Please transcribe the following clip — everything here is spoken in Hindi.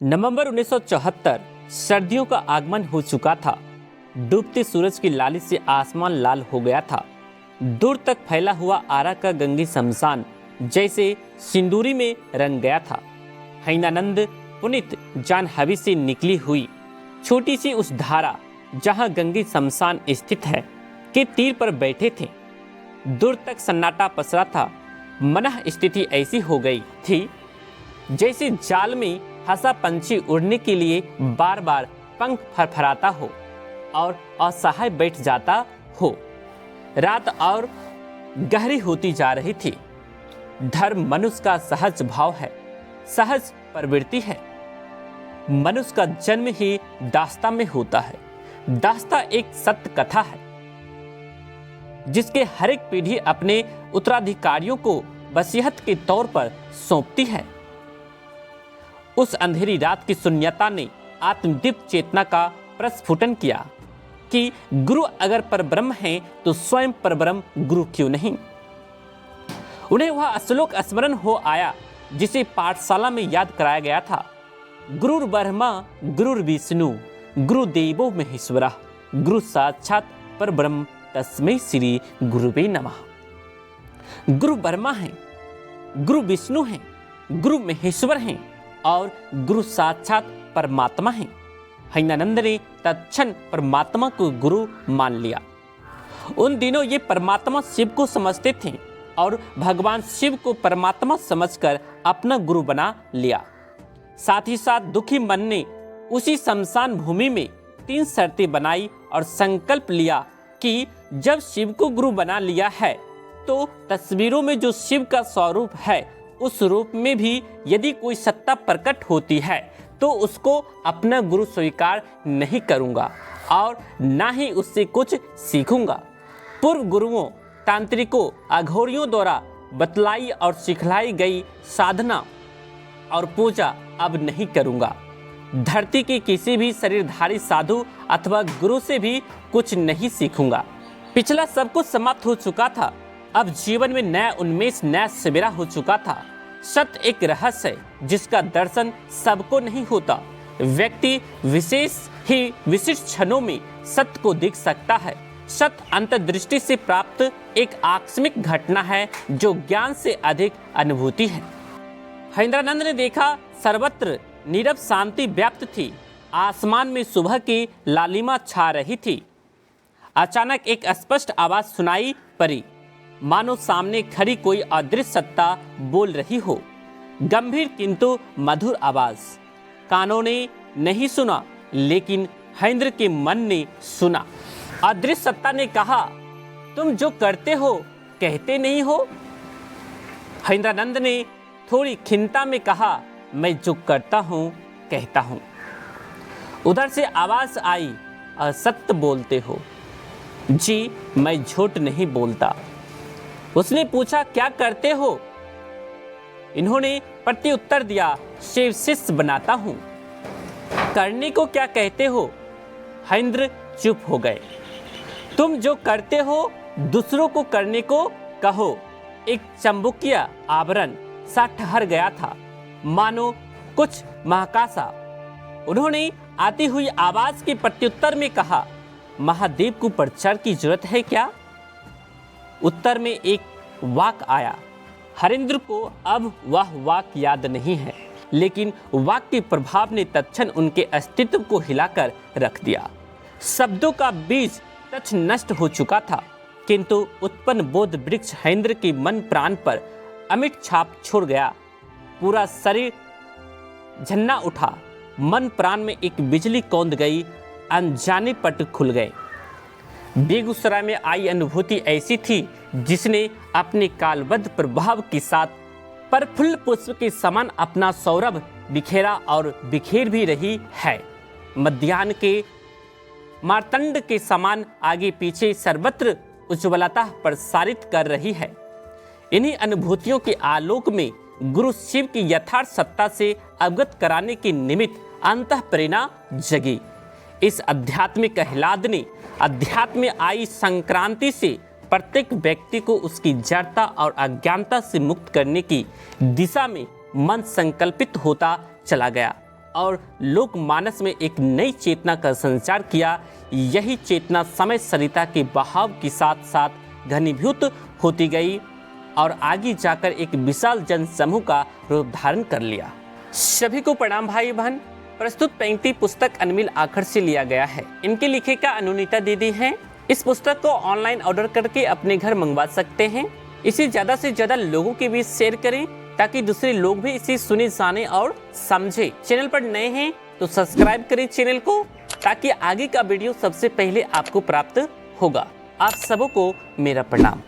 नवंबर 1974 सर्दियों का आगमन हो चुका था। डूबते सूरज की लाली से आसमान लाल हो गया था। दूर तक फैला हुआ आरा का गंगी शमशान जैसे सिंदूरी में रंग गया था। हैनानंद पुनित जानहवी से निकली हुई छोटी सी उस धारा जहां गंगी शमशान स्थित है के तीर पर बैठे थे। दूर तक सन्नाटा पसरा था। मनः स्थिति ऐसी हो गई थी जैसे जाल में फंसा पंछी उड़ने के लिए बार बार पंख फरफराता हो और असहाय बैठ जाता हो। रात और गहरी होती जा रही थी। धर्म मनुष्य का सहज भाव है, सहज प्रवृत्ति है। मनुष्य का जन्म ही दास्ता में होता है। दास्ता एक सत्य कथा है जिसके हर एक पीढ़ी अपने उत्तराधिकारियों को वसीयत के तौर पर सौंपती है। उस अंधेरी रात की शून्यता ने आत्मदीप्त चेतना का प्रस्फुटन किया कि गुरु अगर परब्रह्म है तो स्वयं परब्रह्म गुरु क्यों नहीं। उन्हें वह श्लोक स्मरण हो आया जिसे पाठशाला में याद कराया गया था। गुरुर् ब्रह्मा गुरुर् विष्णु गुरुदेवो महेश्वरः गुरु साक्षात परब्रह्म तस्मै श्री गुरुवे नमः। गुरु ब्रह्मा है, गुरु विष्णु है, गुरु महेश्वर हैं और गुरु साक्षात परमात्मा हैं। हैनानंद ने तत्क्षण परमात्मा को गुरु मान लिया। उन दिनों ये परमात्मा शिव को समझते थे और भगवान शिव को परमात्मा समझकर अपना गुरु बना लिया। साथ ही साथ दुखी मन ने उसी शमशान भूमि में 3 शर्तें बनाई और संकल्प लिया कि जब शिव को गुरु बना लिया है तो तस्वीरों में जो शिव का स्वरूप है उस रूप में भी यदि कोई सत्ता प्रकट होती है तो उसको अपना गुरु स्वीकार नहीं करूंगा और ना ही उससे कुछ सीखूंगा। पूर्व गुरुओं, तांत्रिकों, अघोरियों द्वारा बतलाई और सिखलाई गई साधना और पूजा अब नहीं करूंगा। धरती के किसी भी शरीरधारी साधु अथवा गुरु से भी कुछ नहीं सीखूंगा। पिछला सब कुछ समाप्त हो चुका था। अब जीवन में नया उन्मेष, नया सवेरा हो चुका था। सत्य एक रहस्य है जिसका दर्शन सबको नहीं होता। व्यक्ति विशेष ही विशिष्ट क्षणों में सत्य को देख सकता है। सत्य अंतर्दृष्टि से प्राप्त एक आकस्मिक घटना है जो ज्ञान से अधिक अनुभूति है। हैदरानंद ने देखा सर्वत्र नीरव शांति व्याप्त थी। आसमान में सुबह की लालिमा छा रही थी। अचानक एक स्पष्ट आवाज सुनाई पड़ी, मानो सामने खड़ी कोई अदृश्य सत्ता बोल रही हो। गंभीर किंतु मधुर आवाज। कानों ने नहीं सुना लेकिन हैंद्र के मन ने सुना। अदृश्य सत्ता ने कहा, तुम जो करते हो कहते नहीं हो। हैदरानंद ने थोड़ी खिन्नता में कहा, मैं जो करता हूं कहता हूं। उधर से आवाज आई, असत्य बोलते हो। जी, मैं झूठ नहीं बोलता। उसने पूछा, क्या करते हो? इन्होंने प्रत्युत्तर दिया, शिव शिष्य बनाता हूं। करने को क्या कहते हो? हैंद्र चुप हो गए। तुम जो करते हो दूसरों को करने को कहो। एक चंबुकिया आवरण सा ठहर गया था, मानो कुछ महका सा। उन्होंने आती हुई आवाज के प्रत्युत्तर में कहा, महादेव को प्रचार की जरूरत है क्या? उत्तर में एक वाक आया। हरेंद्र को अब वह वाक याद नहीं है, लेकिन वाक के प्रभाव ने तत्क्षण उनके अस्तित्व को हिलाकर रख दिया। शब्दों का बीज तक्ष नष्ट हो चुका था, किंतु उत्पन्न बोध वृक्ष हैंद्र के मन प्राण पर अमिट छाप छोड़ गया। पूरा शरीर झन्ना उठा। मन प्राण में एक बिजली कौंध गई। अनजाने पट खुल गए। बेगूसराय में आई अनुभूति ऐसी थी जिसने अपने कालबद्ध प्रभाव के साथ प्रफुल्ल पुष्प के समान अपना सौरभ बिखेरा और बिखेर भी रही है। मध्याह्न के मार्तंड के समान आगे पीछे सर्वत्र उज्ज्वलता प्रसारित कर रही है। इन्हीं अनुभूतियों के आलोक में गुरु शिव की यथार्थ सत्ता से अवगत कराने के निमित्त अंतः प्रेरणा जगी। इस आध्यात्मिक आह्लाद ने अध्यात्म में आई संक्रांति से प्रत्येक व्यक्ति को उसकी जड़ता और अज्ञानता से मुक्त करने की दिशा में मन संकल्पित होता चला गया। और लोकमानस में एक नई चेतना का संचार किया। यही चेतना समय सरिता के बहाव के साथ साथ घनीभूत होती गई और आगे जाकर एक विशाल जन समूह का रूप धारण कर लिया। सभी को प्रणाम भाई बहन। प्रस्तुत पंक्ति पुस्तक अनमिल आखर से लिया गया है। इनके लेखिका अनुनीता दीदी हैं। इस पुस्तक को ऑनलाइन ऑर्डर करके अपने घर मंगवा सकते हैं। इसे ज़्यादा से ज़्यादा लोगों के बीच शेयर करें ताकि दूसरे लोग भी इसे सुने, जाने और समझे। चैनल पर नए हैं तो सब्सक्राइब करें चैनल को ताकि आगे का वीडियो सबसे पहले आपको प्राप्त होगा। आप सबों को मेरा प्रणाम।